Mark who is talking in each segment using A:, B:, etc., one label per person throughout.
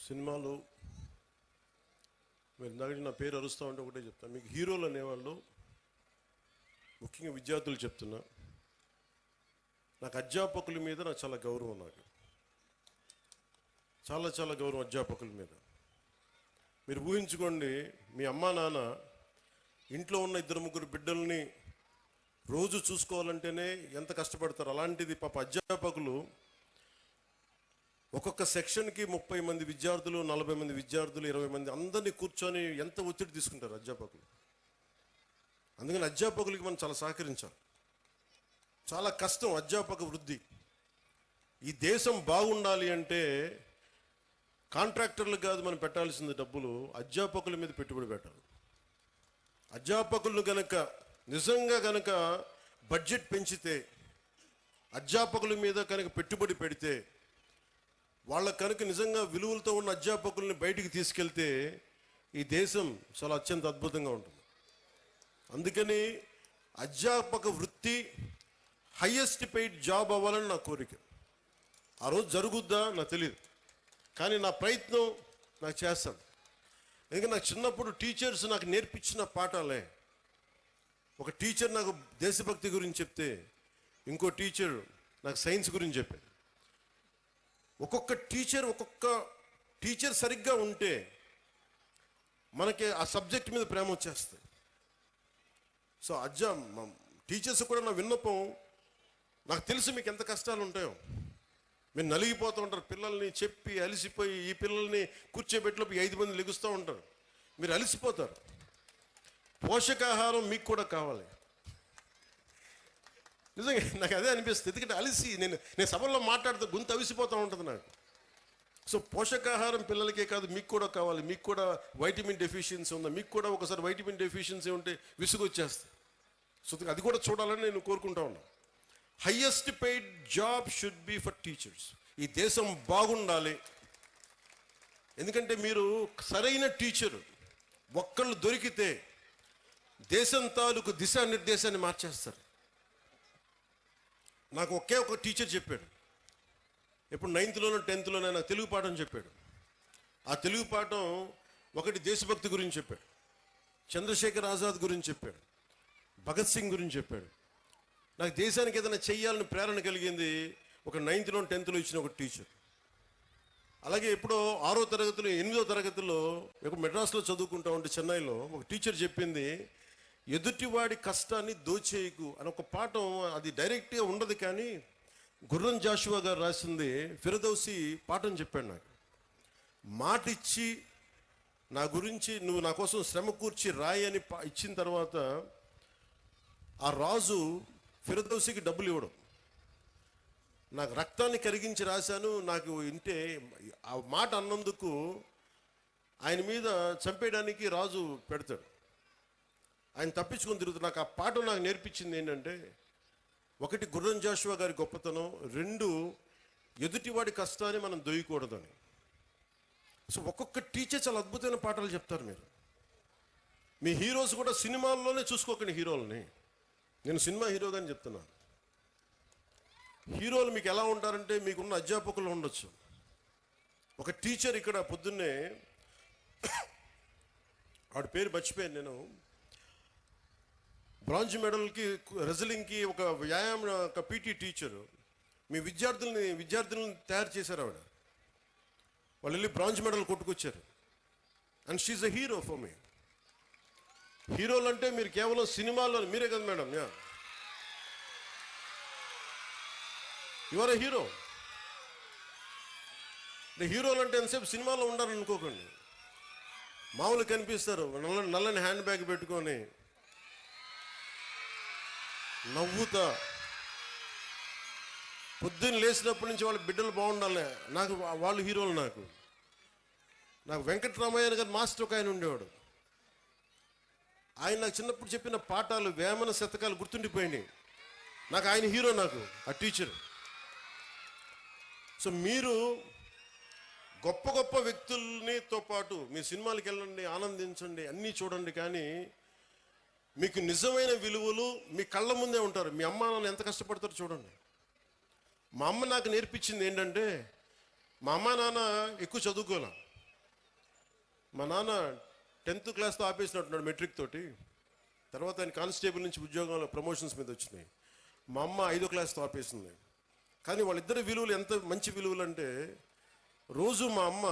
A: సినిమాలు మీరు ఇందాక నా పేరు అరుస్తూ ఉంటే ఒకటే చెప్తాను, మీకు హీరోలు అనేవాళ్ళు ముఖ్యంగా విద్యార్థులు చెప్తున్నా, నాకు అధ్యాపకుల మీద నాకు చాలా గౌరవం, నాకు చాలా చాలా గౌరవం అధ్యాపకుల మీద. మీరు ఊహించుకోండి, మీ అమ్మా నాన్న ఇంట్లో ఉన్న 2-3 బిడ్డల్ని రోజు చూసుకోవాలంటేనే ఎంత కష్టపడతారు. అలాంటిది పాప అధ్యాపకులు ఒక్కొక్క సెక్షన్కి 30 మంది విద్యార్థులు, 40 మంది విద్యార్థులు, 20 మంది అందరినీ కూర్చొని ఎంత ఒత్తిడి తీసుకుంటారు అధ్యాపకులు. అందుకని అధ్యాపకులకి మనం చాలా సహకరించాలి. చాలా కష్టం అధ్యాపక వృద్ధి. ఈ దేశం బాగుండాలి అంటే కాంట్రాక్టర్లు కాదు మనం పెట్టాల్సింది డబ్బులు, అధ్యాపకుల మీద పెట్టుబడి పెట్టాలి. అధ్యాపకులను నిజంగా గనక బడ్జెట్ పెంచితే, అధ్యాపకుల మీద కనుక పెట్టుబడి పెడితే, వాళ్ళ కనుక నిజంగా విలువలతో ఉన్న అధ్యాపకుల్ని బయటికి తీసుకెళ్తే ఈ దేశం చాలా అత్యంత అద్భుతంగా ఉంటుంది. అందుకని అధ్యాపక వృత్తి హయ్యెస్ట్ పెయిడ్ జాబ్ అవ్వాలని నా కోరిక. ఆ రోజు జరుగుద్దా నాకు తెలియదు, కానీ నా ప్రయత్నం నాకు చేస్తాను. ఎందుకంటే నాకు చిన్నప్పుడు టీచర్స్ నాకు నేర్పించిన పాఠాలే. ఒక టీచర్ నాకు దేశభక్తి గురించి చెప్తే, ఇంకో టీచర్ నాకు సైన్స్ గురించి చెప్పారు. ఒక్కొక్క టీచర్ సరిగ్గా ఉంటే మనకి ఆ సబ్జెక్ట్ మీద ప్రేమ వచ్చేస్తుంది. సో టీచర్స్ కూడా నా విన్నపం, నాకు తెలుసు మీకు ఎంత కష్టాలు ఉంటాయో. మీరు నలిగిపోతూ ఉంటారు, పిల్లల్ని చెప్పి అలిసిపోయి, ఈ పిల్లల్ని కూర్చోబెట్టినప్పుడు 5 మంది లెగుస్తూ ఉంటారు, మీరు అలిసిపోతారు. పోషకాహారం మీకు కూడా కావాలి. నిజంగా నాకు అదే అనిపిస్తుంది. ఎందుకంటే అలిసి నేను సభల్లో మాట్లాడుతూ గొంతు అవిసిపోతూ ఉంటుంది నాకు. సో పోషకాహారం పిల్లలకే కాదు, మీకు కూడా కావాలి. మీకు కూడా వైటమిన్ డెఫిషియన్సీ ఉందా, మీకు కూడా ఒకసారి వైటమిన్ డెఫిషియన్సీ ఉంటే విసుగు వచ్చేస్తుంది. సో అది కూడా చూడాలని నేను కోరుకుంటా ఉన్నాను. Highest paid job should be for teachers. ఈ దేశం బాగుండాలి. ఎందుకంటే మీరు సరైన టీచరు ఒక్కళ్ళు దొరికితే దేశం తాలూకు దిశానిర్దేశాన్ని మార్చేస్తారు. నాకు ఒకే ఒక టీచర్ చెప్పాడు, ఇప్పుడు 9th-లోనో 10th-లోనో నాకు తెలుగు పాఠం చెప్పాడు. ఆ తెలుగు పాఠం ఒకటి దేశభక్తి గురించి చెప్పాడు, చంద్రశేఖర్ ఆజాద్ గురించి చెప్పాడు, భగత్ సింగ్ గురించి చెప్పాడు. నాకు దేశానికి ఏదైనా చెయ్యాలని ప్రేరణ కలిగింది ఒక 9th-లో 10th-లో ఇచ్చిన ఒక టీచర్. అలాగే ఎప్పుడో 6వ తరగతిలో 8వ తరగతిలో ఒక మెడ్రాస్లో చదువుకుంటా ఉంటే చెన్నైలో ఒక టీచర్ చెప్పింది, ఎదుటివాడి కష్టాన్ని దోచేయకు అని ఒక పాఠం. అది డైరెక్ట్గా ఉండదు, కానీ గుర్రం జాషువా గారు రాసింది ఫిరదౌసి పాఠం చెప్పాడు నాకు. మాట ఇచ్చి నా గురించి నువ్వు నా కోసం శ్రమ కూర్చి రాయి అని ఇచ్చిన తర్వాత ఆ రాజు ఫిరదౌసికి డబ్బులు ఇవ్వడం. నాకు రక్తాన్ని కరిగించి రాశాను, నాకు ఇంటే ఆ మాట అన్నందుకు ఆయన మీద చంపేయడానికి రాజు పెడతాడు. ఆయన తప్పించుకొని తిరుగుతాడు. నాకు ఆ పాఠం నాకు నేర్పించింది ఏంటంటే, ఒకటి గుర్రం జాషువా గారి గొప్పతనం, 2 ఎదుటివాడి కష్టాన్ని మనం దొయ్యకూడదని. సో ఒక్కొక్క టీచర్ చాలా అద్భుతమైన పాఠాలు చెప్తారు. మీ హీరోస్ కూడా సినిమాల్లోనే చూసుకోకండి హీరోలని. నేను సినిమా హీరోగాని చెప్తున్నాను. హీరోలు మీకు ఎలా ఉంటారంటే, మీకున్న అధ్యాపకులు ఉండొచ్చు. ఒక టీచర్ ఇక్కడ పొద్దున్నే ఆవిడ పేరు మర్చిపోయాను నేను, బ్రాంజ్ మెడల్కి రెజ్లింగ్కి ఒక వ్యాయామం ఒక పీటీ టీచరు మీ విద్యార్థులను తయారు చేశారు. ఆవిడ వాళ్ళు వెళ్ళి బ్రాంజ్ మెడల్ కొట్టుకొచ్చారు. And she's a hero for me. హీరోలు అంటే మీరు కేవలం సినిమాల్లో మీరే కదా madam, you are a hero. హీరోలు అంటే ఎంతసేపు సినిమాలో ఉండాలని అనుకోకండి. మామూలు కనిపిస్తారు, నల్లని హ్యాండ్ బ్యాగ్ పెట్టుకొని నవ్వుతా. పొద్దున్న లేచినప్పటి నుంచి వాళ్ళ బిడ్డలు బాగుండాలి, నాకు వాళ్ళు హీరోలు. నాకు వెంకటరామయ్య గారు మాస్టర్ ఒక ఆయన ఉండేవాడు. ఆయన నాకు చిన్నప్పుడు చెప్పిన పాఠాలు, వేమన శతకాలు గుర్తుండిపోయినాయి. నాకు ఆయన హీరో, నాకు ఆ టీచర్. సో మీరు గొప్ప గొప్ప వ్యక్తులతో పాటు మీ సినిమాలకు వెళ్ళండి, ఆనందించండి, అన్నీ చూడండి, కానీ మీకు నిజమైన విలువలు మీ కళ్ళ ముందే ఉంటారు. మీ అమ్మ నాన్న ఎంత కష్టపడతారో చూడండి. మా అమ్మ నాకు నేర్పించింది ఏంటంటే, మా అమ్మ నాన్న ఎక్కువ చదువుకోలే, మా నాన్న 10th క్లాస్తో ఆపేసినట్టున్నాడు మెట్రిక్ తోటి. తర్వాత ఆయన కానిస్టేబుల్ నుంచి ఉద్యోగంలో ప్రమోషన్స్ మీద వచ్చినాయి. మా అమ్మ 5వ క్లాస్తో ఆపేసింది. కానీ వాళ్ళిద్దరి విలువలు ఎంత మంచి విలువలు అంటే, రోజు మా అమ్మ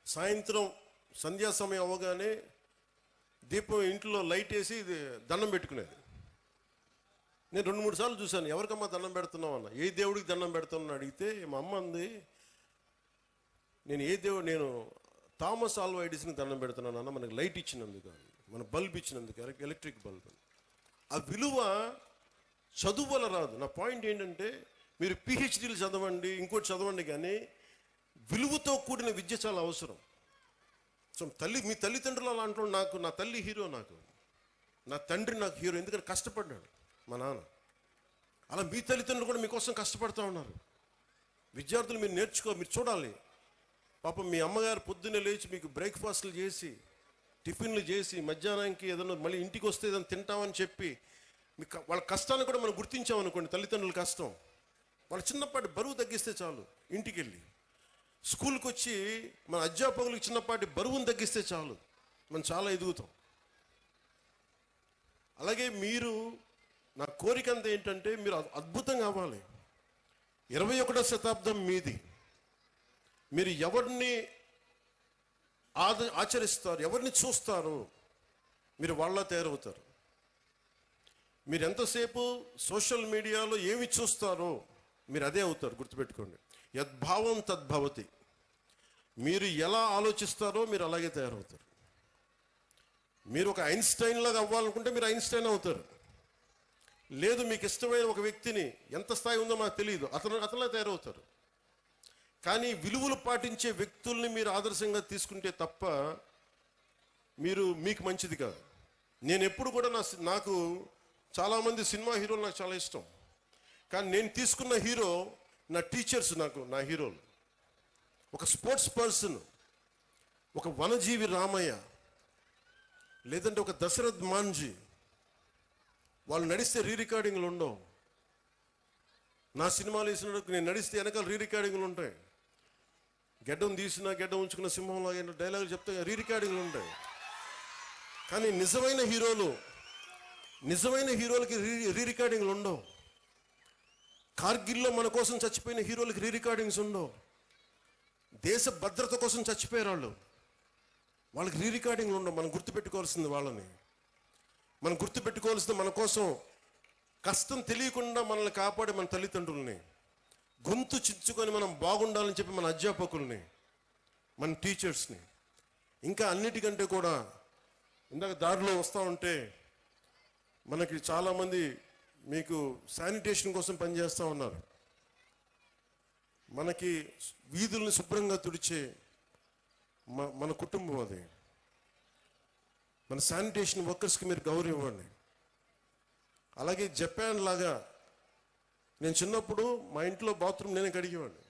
A: సాయంత్రం సంధ్యా సమయం అవ్వగానే దీపం ఇంట్లో లైట్ వేసి దండం పెట్టుకునేది. నేను 2-3 సార్లు చూశాను, ఎవరికమ్మా దండం పెడుతున్నావు అన్న. ఏ దేవుడికి దండం పెడుతున్నాను అడిగితే మా అమ్మ అంది, నేను థామస్ ఆల్వా ఎడిసన్కి దండం పెడుతున్నాను అన్న, మనకి లైట్ ఇచ్చినందుకు, మన బల్బ్ ఇచ్చినందుకు, ఎలక్ట్రిక్ బల్బ్. ఆ విలువ చదువు వల్ల రాదు. నా పాయింట్ ఏంటంటే, మీరు పిహెచ్డీలు చదవండి, ఇంకోటి చదవండి, కానీ విలువతో కూడిన విద్య చాలా అవసరం. సో మీ తల్లిదండ్రులు అలా అంటారు. నా తల్లి హీరో, నా తండ్రి నాకు హీరో. ఎందుకంటే కష్టపడ్డాడు మా నాన్న. అలా మీ తల్లిదండ్రులు కూడా మీకోసం కష్టపడుతూ ఉన్నారు. విద్యార్థులు మీరు చూడాలి. పాపం మీ అమ్మగారు పొద్దున్నే లేచి మీకు బ్రేక్ఫాస్ట్లు చేసి, టిఫిన్లు చేసి, మధ్యాహ్నానికి ఏదైనా మళ్ళీ ఇంటికి వస్తే ఏదైనా తింటామని చెప్పి, వాళ్ళ కష్టాన్ని కూడా మనం గుర్తించామనుకోండి. తల్లిదండ్రుల కష్టం, వాళ్ళ చిన్నపాటి బరువు తగ్గిస్తే చాలు. ఇంటికి వెళ్ళి స్కూల్కి వచ్చి మన అధ్యాపకులకు చిన్నపాటి బరువును తగ్గిస్తే చాలు, మనం చాలా ఎదుగుతాం. అలాగే నా కోరిక అంతా ఏంటంటే, మీరు అద్భుతంగా అవ్వాలి. 21వ శతాబ్దం మీది. మీరు ఎవరిని ఆచరిస్తారు, ఎవరిని చూస్తారో మీరు వాళ్ళ తయారవుతారు. మీరు ఎంతసేపు సోషల్ మీడియాలో ఏమి చూస్తారో మీరు అదే అవుతారు. గుర్తుపెట్టుకోండి, యద్భావం తద్భవతి. మీరు ఎలా ఆలోచిస్తారో మీరు అలాగే తయారవుతారు. మీరు ఒక ఐన్స్టైన్ లాగా అవ్వాలనుకుంటే మీరు ఐన్స్టైన్ అవుతారు. లేదు, మీకు ఇష్టమైన ఒక వ్యక్తిని, ఎంత స్థాయి ఉందో మాకు తెలియదు, అతనిలా తయారవుతారు. కానీ విలువలు పాటించే వ్యక్తుల్ని మీరు ఆదర్శంగా తీసుకుంటే తప్ప మీకు మంచిది కాదు. నేను ఎప్పుడు కూడా నాకు చాలామంది సినిమా హీరోలు నాకు చాలా ఇష్టం. కానీ నేను తీసుకున్న హీరో నా టీచర్స్, నా హీరోలు. ఒక స్పోర్ట్స్ పర్సన్, ఒక వనజీవి రామయ్య, లేదంటే ఒక దశరథ్ మాంజీ. వాళ్ళు నడిస్తే రికార్డింగ్లు ఉండవు. నా సినిమాలు వేసినప్పుడు నేను నడిస్తే వెనకాల రికార్డింగ్లు ఉంటాయి. గెడ్డం ఉంచుకున్న సింహంలో డైలాగులు చెప్తే రికార్డింగ్లు ఉంటాయి. కానీ నిజమైన హీరోలకి రికార్డింగ్లు ఉండవు. కార్గిల్లో మన కోసం చచ్చిపోయిన హీరోలకి రికార్డింగ్స్ ఉండవు. దేశ భద్రత కోసం చచ్చిపోయారు వాళ్ళకి రికార్డింగ్లు ఉండవు. మనం గుర్తుపెట్టుకోవాల్సింది వాళ్ళని. మనం గుర్తుపెట్టుకోవాల్సింది మన కోసం కష్టం తెలియకుండా మనల్ని కాపాడే మన తల్లిదండ్రుల్ని, గొంతు చించుకొని మనం బాగుండాలని చెప్పి మన అధ్యాపకుల్ని, మన టీచర్స్ని. ఇంకా అన్నిటికంటే కూడా, ఇందాక దారిలో వస్తూ ఉంటే మనకి చాలామంది మీకు శానిటేషన్ కోసం పనిచేస్తూ ఉన్నారు. మనకి వీధుల్ని శుభ్రంగా తుడిచే మన కుటుంబం అది. మన శానిటేషన్ వర్కర్స్కి మీరు గౌరవం ఇవ్వండి. అలాగే జపాన్ లాగా, నేను చిన్నప్పుడు మా ఇంట్లో బాత్రూమ్ నేనే కడిగేవాడిని.